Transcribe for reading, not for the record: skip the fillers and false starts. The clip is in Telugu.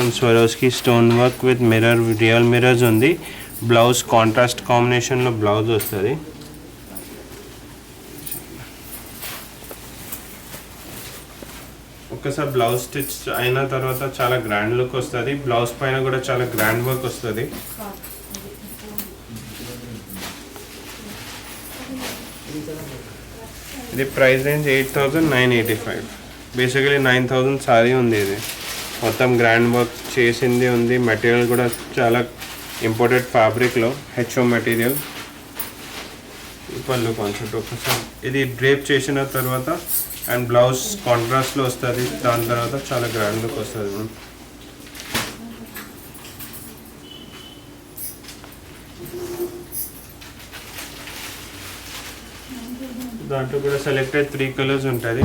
మొత్తం Swarovski stone work with mirror, real mirrors ఉంది. బ్లౌజ్ కాంట్రాస్ట్ కాంబినేషన్లో బ్లౌజ్ వస్తుంది. ఒక్కసారి బ్లౌజ్ స్టిచ్ అయిన తర్వాత చాలా గ్రాండ్ లుక్ వస్తుంది. బ్లౌజ్ పైన కూడా చాలా గ్రాండ్ వర్క్ వస్తుంది. ఇది ప్రైస్ రేంజ్ 8,985. బేసికలీ 9,000 సారీ ఉంది. ఇది మొత్తం గ్రాండ్ వర్క్ చేసింది ఉంది. మెటీరియల్ కూడా చాలా ఇంపోర్టెడ్ ఫ్యాబ్రిక్లో, హెచ్ఓ మెటీరియల్. పళ్ళు కాన్సెప్ట్ ఒకసారి ఇది డ్రేప్ చేసిన తర్వాత అండ్ బ్లౌజ్ కాంట్రాస్ట్లో వస్తుంది. దాని తర్వాత చాలా గ్రాండ్ లుక్ వస్తుంది. దాంట్లో కూడా సెలెక్టెడ్ 3 కలర్స్ ఉంటుంది.